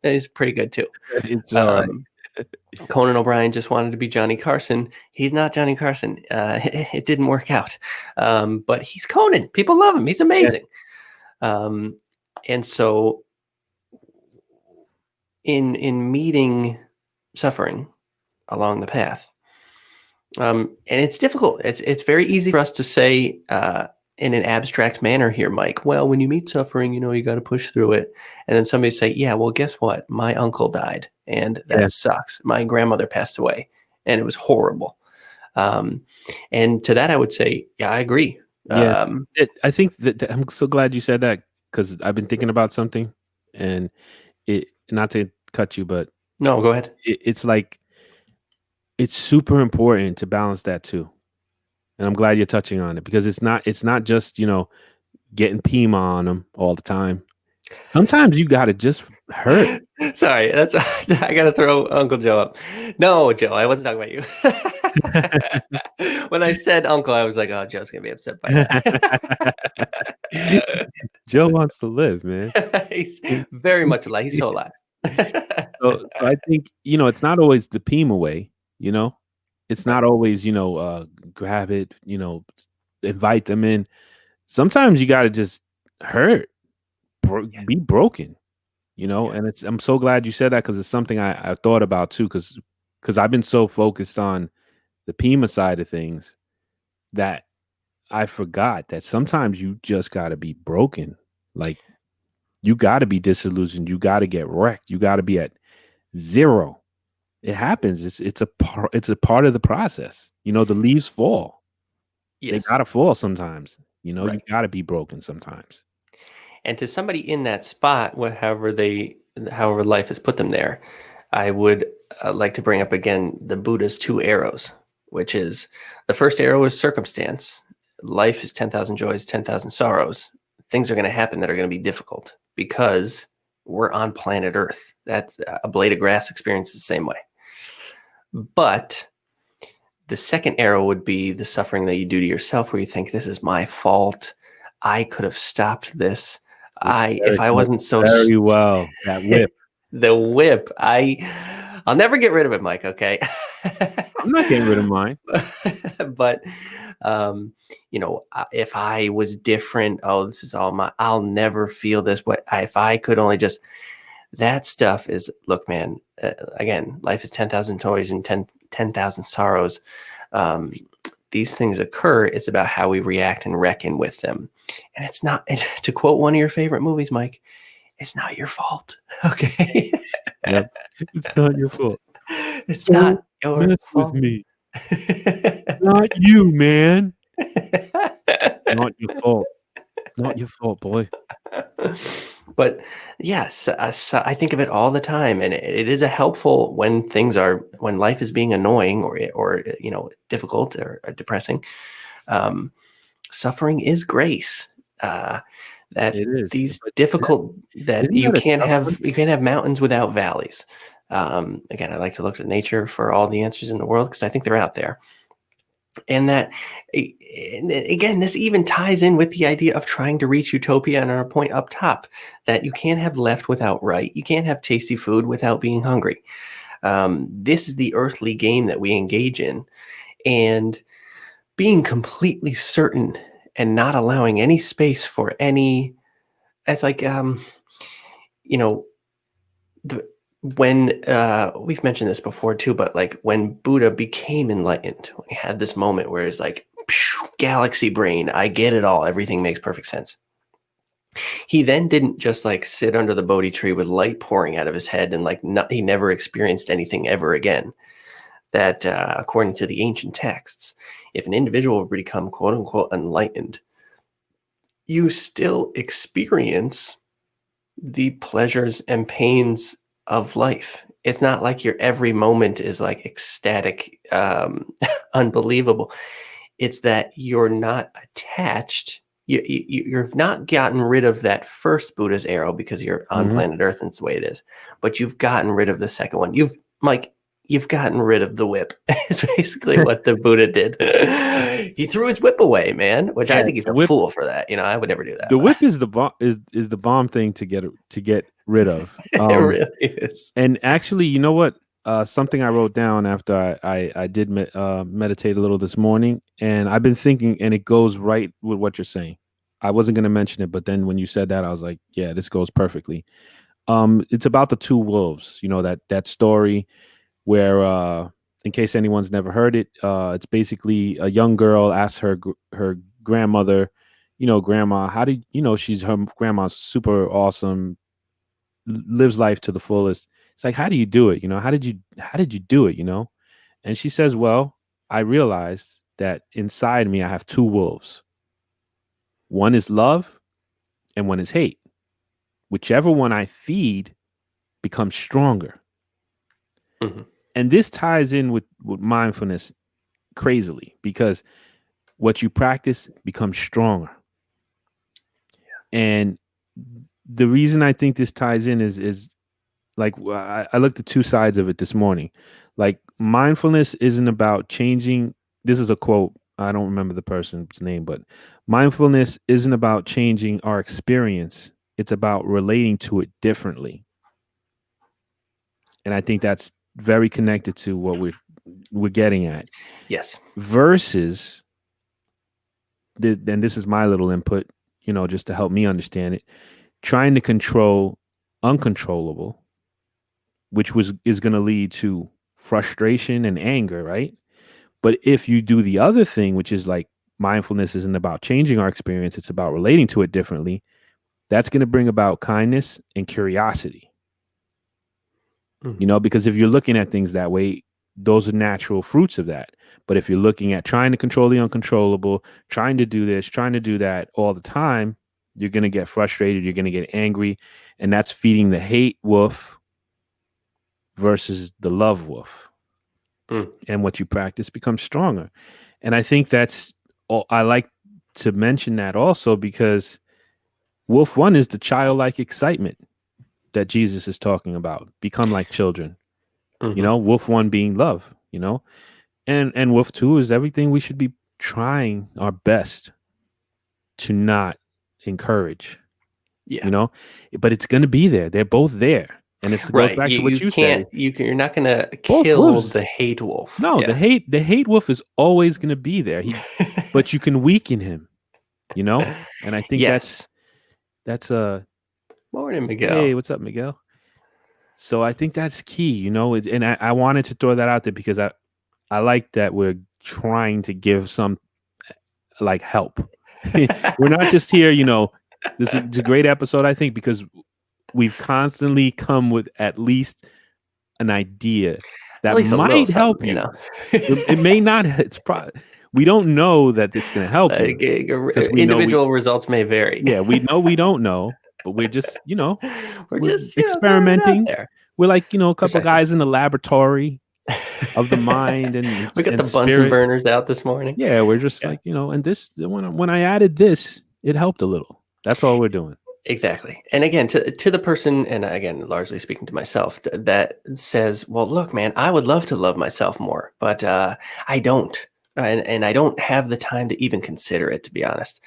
is pretty good too. It's all right. Conan O'Brien just wanted to be Johnny Carson. He's not Johnny Carson. It didn't work out. But he's Conan. People love him. He's amazing. Yeah. And so in meeting suffering along the path, and it's difficult. It's very easy for us to say in an abstract manner here, Mike, well, when you meet suffering, you got to push through it. And then somebody say, yeah, well, guess what? My uncle died, and that sucks. My grandmother passed away, and it was horrible. And to that, I would say, yeah, I agree. Yeah, I think that I'm so glad you said that, because I've been thinking about something, and not to cut you, but no, go ahead. It's like, it's super important to balance that too. And I'm glad you're touching on it, because it's not just, getting Pima on them all the time. Sometimes you got to just hurt. Sorry, I got to throw Uncle Joe up. No, Joe, I wasn't talking about you. When I said uncle, I was like, oh, Joe's going to be upset by that. Joe wants to live, man. He's very much alive. He's so alive. So I think, it's not always the Pima way, it's not always, grab it, invite them in. Sometimes you got to just hurt, be broken, and I'm so glad you said that, because it's something I thought about too, because I've been so focused on the Pima side of things that I forgot that sometimes you just got to be broken. Like, you got to be disillusioned. You got to get wrecked. You got to be at zero. It happens. It's a part of the process. The leaves fall. Yes. They got to fall sometimes. You got to be broken sometimes. And to somebody in that spot, however life has put them there, I would like to bring up again the Buddha's two arrows, which is the first arrow is circumstance. Life is 10,000 joys, 10,000 sorrows. Things are going to happen that are going to be difficult because we're on planet Earth. That's a blade of grass experience the same way. But the second arrow would be the suffering that you do to yourself, where you think, this is my fault. I could have stopped this. If I wasn't so very well, that whip. the whip, I'll never get rid of it, Mike. Okay. I'm not getting rid of mine. But if I was different, this is all I'll never feel this. But if I could only just, that stuff is, look, man, again, life is 10,000 toys and 10,000 sorrows. These things occur. It's about how we react and reckon with them. And it's not, to quote one of your favorite movies, Mike, it's not your fault. Okay. Yep. It's not your fault. It's not your mess fault. with me. Not you, man. Not your fault. Not your fault, boy. But yes, I think of it all the time, and it is a helpful when life is being annoying or difficult or depressing. Suffering is grace. That It is. these difficult that you can't have mountains without valleys. Again, I like to look at nature for all the answers in the world because I think they're out there. And that, again, this even ties in with the idea of trying to reach utopia and our point up top, that you can't have left without right. You can't have tasty food without being hungry. This is the earthly game that we engage in. And being completely certain and not allowing any space for any, it's like, when we've mentioned this before too, but like when Buddha became enlightened, when he had this moment where it's like, galaxy brain, I get it all, everything makes perfect sense. He then didn't just like sit under the Bodhi tree with light pouring out of his head and he never experienced anything ever again. That according to the ancient texts, if an individual would become quote unquote enlightened, you still experience the pleasures and pains of life. It's not like your every moment is like ecstatic, unbelievable. It's that you're not attached. You've not gotten rid of that first Buddha's arrow because you're on planet Earth and it's the way it is. But you've gotten rid of the second one. You've gotten rid of the whip. It's basically what the Buddha did. He threw his whip away, man, which I think he's a fool for that. I would never do that. The whip is the bomb is the bomb thing to get rid of. It really is. And actually, you know what? Something I wrote down after I did meditate a little this morning, and I've been thinking, and it goes right with what you're saying. I wasn't going to mention it, but then when you said that, I was like, yeah, this goes perfectly. It's about the two wolves. That story where, in case anyone's never heard it, it's basically a young girl asks her grandmother, grandma, how did she's her grandma's super awesome, lives life to the fullest. It's like, how do you do it? How did you do it? And she says, well, I realized that inside me I have two wolves. One is love and one is hate. Whichever one I feed becomes stronger. Mm-hmm. And this ties in with mindfulness crazily, because what you practice becomes stronger. Yeah. And the reason I think this ties in is like, I looked at two sides of it this morning. Like, mindfulness isn't about changing. This is a quote. I don't remember the person's name, but mindfulness isn't about changing our experience. It's about relating to it differently. And I think that's very connected to what we're getting at. Yes. Versus, and this is my little input, just to help me understand it, trying to control uncontrollable, which is going to lead to frustration and anger, right? But if you do the other thing, which is like, mindfulness isn't about changing our experience, it's about relating to it differently, that's going to bring about kindness and curiosity. Because if you're looking at things that way, those are natural fruits of that. But if you're looking at trying to control the uncontrollable, trying to do this, trying to do that all the time, You're going to get frustrated. You're going to get angry. And that's feeding the hate wolf versus the love wolf. Mm. And what you practice becomes stronger. And I think that's, I like to mention that also because wolf one is the childlike excitement that Jesus is talking about. Become like children. Hmm. Wolf one being love, and wolf two is everything we should be trying our best to not encourage, Yeah. you know, but it's going to be there. They're both there. And it goes Right. back to what You you can't, said. you're not going to Both kill wolves. the hate wolf. No, Yeah. the hate wolf is always going to be there. But you can weaken him, and I think Yes. that's Morning, hey, Miguel. what's up, Miguel? So I think that's key, and I wanted to throw that out there because I like that we're trying to give some like help. We're not just here, this is a great episode, I think, because we've constantly come with at least an idea At that least a little might help something, you. It may not. It's probably we don't know that it's going to help you Like, because we know individual results may vary. we know we don't know, but we're just We're we're just, throwing it out experimenting. there. We're like a couple Precisely. guys in the laboratory of the mind and We got the and Bunsen spirit. burners out this morning. Yeah, we're just Yeah. like, and this when I added this, it helped a little. That's all we're doing. Exactly. And again, to the person, and again, largely speaking to myself, that says, well, look, man, I would love to love myself more, but I don't. And I don't have the time to even consider it, to be honest.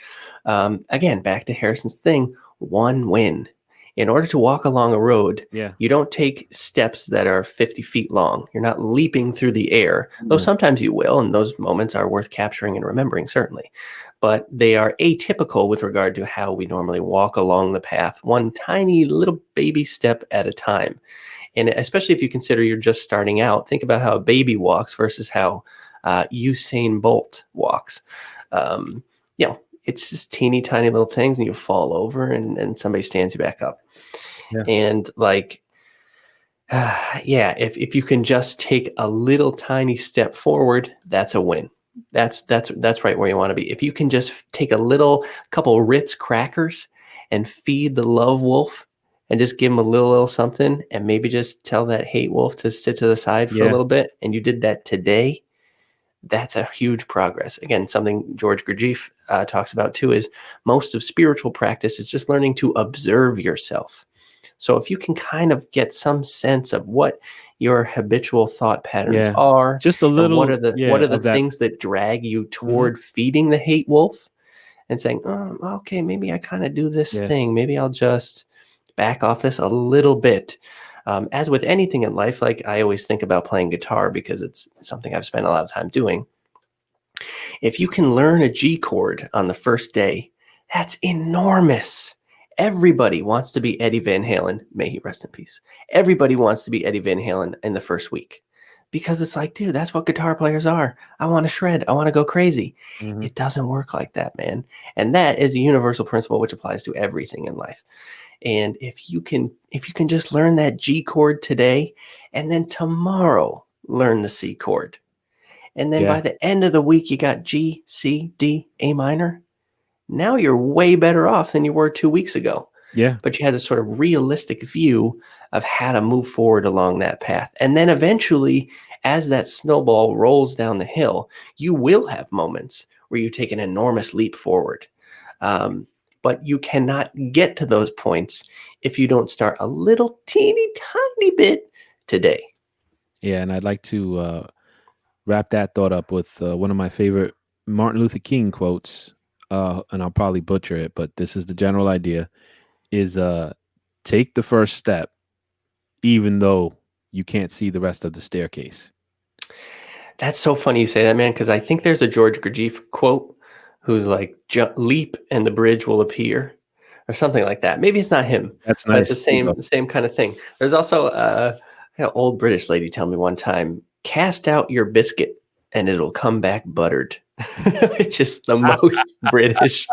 Again, back to Harrison's thing, one win. In order to walk along a road, Yeah. you don't take steps that are 50 feet long. You're not leaping through the air, though sometimes you will, and those moments are worth capturing and remembering, certainly. But they are atypical with regard to how we normally walk along the path, one tiny little baby step at a time. And especially if you consider you're just starting out, think about how a baby walks versus how Usain Bolt walks. It's just teeny tiny little things, and you fall over and somebody stands you back up. Yeah. And like, if you can just take a little tiny step forward, that's a win. That's right where you want to be. If you can just take a couple Ritz crackers and feed the love wolf and just give him a little something, and maybe just tell that hate wolf to sit to the side for a little bit, and you did that today, that's a huge progress. Again, something George Gurdjieff talks about too is most of spiritual practice is just learning to observe yourself. So if you can kind of get some sense of what your habitual thought patterns are, just a little, what are the that things that drag you toward feeding the hate wolf, and saying, oh, okay, maybe I kind of do this thing. Maybe I'll just back off this a little bit. As with anything in life, like I always think about playing guitar because it's something I've spent a lot of time doing. If you can learn a G chord on the first day, that's enormous. Everybody wants to be Eddie Van Halen. May he rest in peace. Everybody wants to be Eddie Van Halen in the first week because it's like, dude, that's what guitar players are. I want to shred. I want to go crazy. It doesn't work like that, man. And that is a universal principle which applies to everything in life. And if you can just learn that G chord today, and then tomorrow learn the C chord, and then by the end of the week you got G, C, D, A minor, now you're way better off than you were 2 weeks ago. Yeah. But you had a sort of realistic view of how to move forward along that path. And then eventually, as that snowball rolls down the hill, you will have moments where you take an enormous leap forward. But you cannot get to those points if you don't start a little teeny tiny bit today. Yeah, and I'd like to wrap that thought up with one of my favorite Martin Luther King quotes, and I'll probably butcher it, but this is the general idea, is take the first step even though you can't see the rest of the staircase. That's so funny you say that, man, because I think there's a George Gurdjieff quote who's like, leap and the bridge will appear, or something like that. Maybe it's not him. That's But it's nice. the same kind of thing. There's also an old British lady tell me one time, cast out your biscuit and it'll come back buttered. It's just the most British.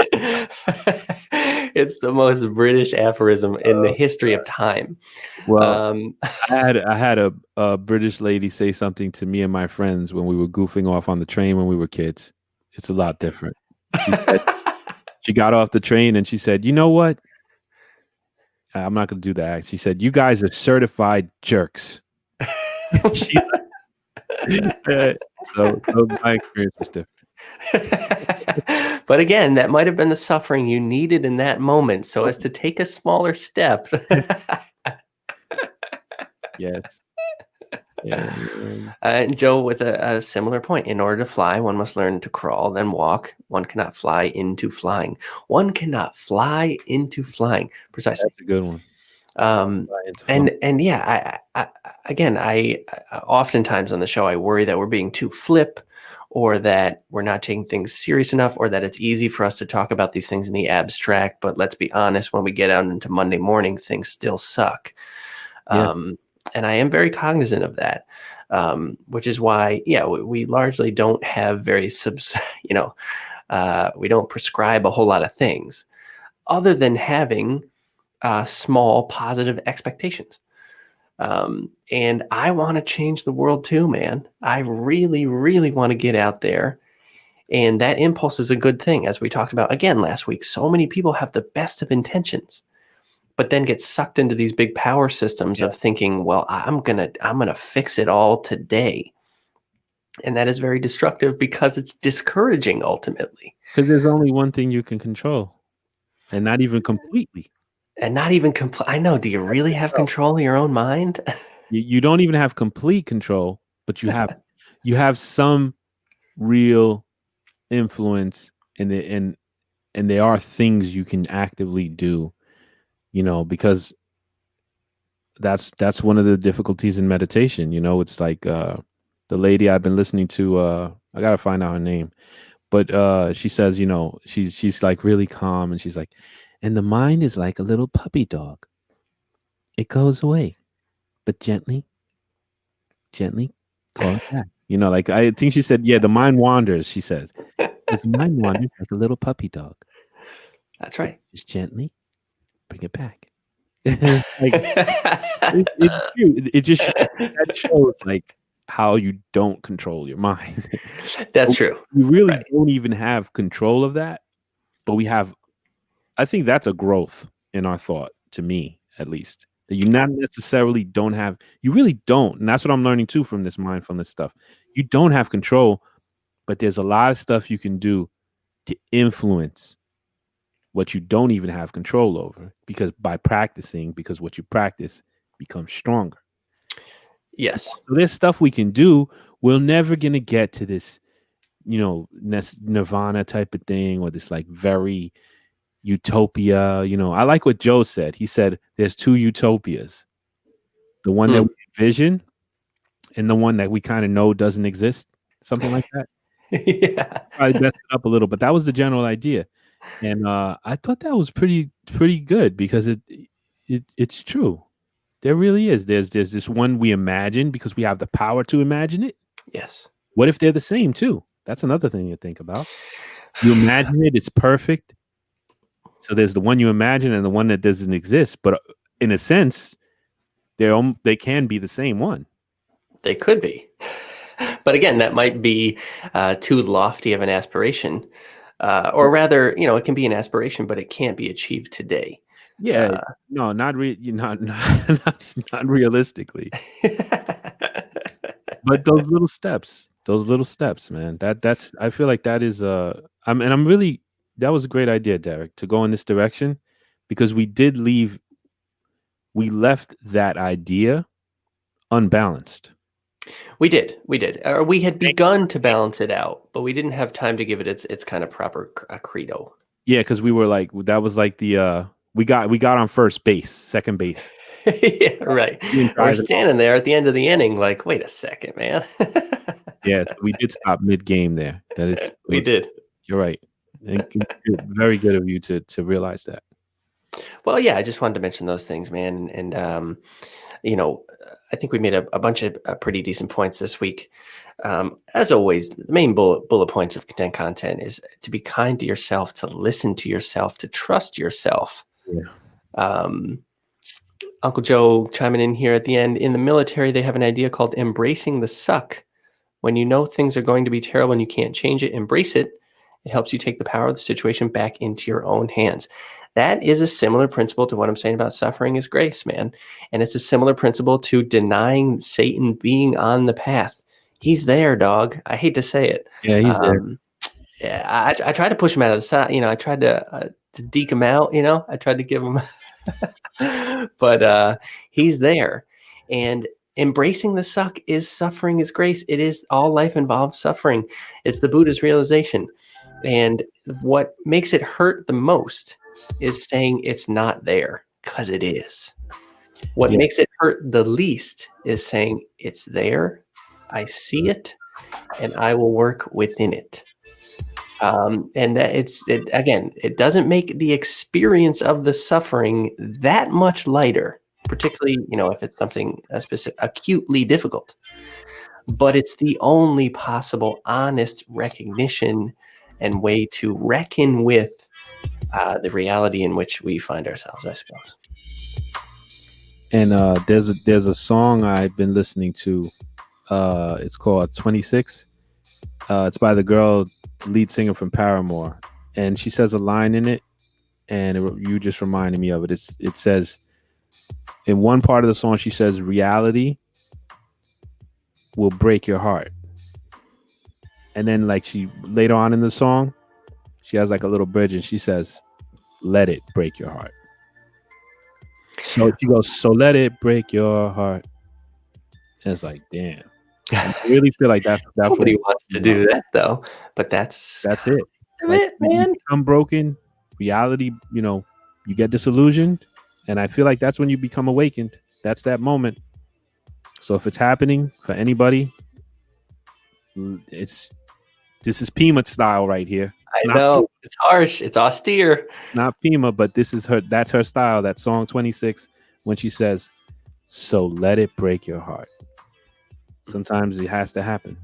It's the most British aphorism in the history of time. Well, I had a British lady say something to me and my friends when we were goofing off on the train when we were kids. It's a lot different. She got off the train and she said, "You know what? I'm not going to do that." She said, "You guys are certified jerks." She, uh, so my experience was different. But again, that might have been the suffering you needed in that moment so as to take a smaller step. Yes. Yeah. And Joe, with a similar point, in order to fly, one must learn to crawl, then walk. One cannot fly into flying. One cannot fly into flying. Precisely. That's a good one. Um, Fly into fly. and yeah, again, oftentimes on the show, I worry that we're being too flip, or that we're not taking things serious enough, or that it's easy for us to talk about these things in the abstract. But let's be honest, when we get out into Monday morning, things still suck. Yeah. And I am very cognizant of that, which is why, yeah, we largely don't have very we don't prescribe a whole lot of things other than having small positive expectations. And I want to change the world too, man. I really, really want to get out there. And that impulse is a good thing. As we talked about again last week, so many people have the best of intentions, but then get sucked into these big power systems Yeah. of thinking, well, I'm gonna fix it all today. And that is very destructive because it's discouraging ultimately. Because there's only one thing you can control, and not even completely. And not even I know, do you really have control of your own mind? You don't even have complete control, but you have some real influence, and there are things you can actively do, because that's one of the difficulties in meditation. It's like the lady I've been listening to, I gotta find out her name, but she says, she's like really calm, and she's like, and the mind is like a little puppy dog. It goes away, but gently call it back. Like I think she said, yeah, the mind wanders, she says. Because the mind wanders like a little puppy dog. That's right. Just gently bring it back. Like it's true. It just that shows like how you don't control your mind. That's true. You really Right. don't even have control of that, but I think that's a growth in our thought, to me at least. That you not necessarily don't have, you really don't. And that's what I'm learning too from this mindfulness stuff. You don't have control, but there's a lot of stuff you can do to influence what you don't even have control over, because what you practice becomes stronger. Yes. So there's stuff we can do. We're never going to get to this, nirvana type of thing, or this like very utopia. I like what Joe said. He said there's two utopias: the one that we envision and the one that we kind of know doesn't exist. Something like that. Yeah. Probably messed it up a little, but that was the general idea. And I thought that was pretty good, because it's true. There really is. There's this one we imagine because we have the power to imagine it. Yes. What if they're the same too? That's another thing to think about. You imagine it, it's perfect. So there's the one you imagine and the one that doesn't exist. But in a sense, they can be the same one. They could be. But again, that might be too lofty of an aspiration. Or rather, it can be an aspiration, but it can't be achieved today. Yeah, no, not not realistically. But those little steps, man. That's I feel like that is I'm really, that was a great idea, Derek, to go in this direction, because we left that idea unbalanced. We did. Or we had begun to balance it out, but we didn't have time to give it its kind of proper credo. Yeah, because we were like, that was like the we got on first base, second base. Yeah, right. We're standing there at the end of the inning, like, wait a second, man. Yeah, we did stop mid game there. We did. You're right. And very good of you to realize that. Well, yeah, I just wanted to mention those things, man. And I think we made a bunch of pretty decent points this week. As always, the main bullet points of content is to be kind to yourself, to listen to yourself, to trust yourself. Yeah. Uncle Joe chiming in here at the end. In the military, they have an idea called embracing the suck. When you know things are going to be terrible and you can't change it, embrace it It helps you take the power of the situation back into your own hands. That is a similar principle to what I'm saying about suffering is grace, man. And it's a similar principle to denying Satan being on the path. He's there, dog. I hate to say it. Yeah, he's there. Yeah, I tried to push him out of the side. I tried to deke him out. I tried to give him, but he's there. And embracing the suck is suffering is grace. It is all life involves suffering. It's the Buddha's realization. And what makes it hurt the most is saying it's not there, because it is. What Yeah. makes it hurt the least is saying it's there, I see it, and I will work within it. And that it doesn't make the experience of the suffering that much lighter, particularly, if it's something acutely difficult. But it's the only possible honest recognition and way to reckon with the reality in which we find ourselves, I suppose. And there's a song I've been listening to. It's called 26. It's by the girl, lead singer from Paramore, and she says a line in it, and you just reminded me of it. It says, in one part of the song, she says, "Reality will break your heart," and then she later on in the song, she has like a little bridge, and she says, "Let it break your heart." So she goes, "So let it break your heart," and it's like, damn. I really feel like that's Nobody wants to do that, though. But that's it. it, man. You become broken. Reality, you get disillusioned, and I feel like that's when you become awakened. That's that moment. So if it's happening for anybody, this is Pima style right here. I know it's harsh. It's austere. Not Pima, but this is her. That's her style. That song 26, when she says, "So let it break your heart." Sometimes it has to happen,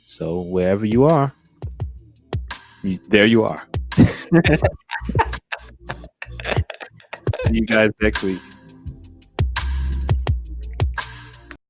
So wherever you are, there you are. See you guys next week.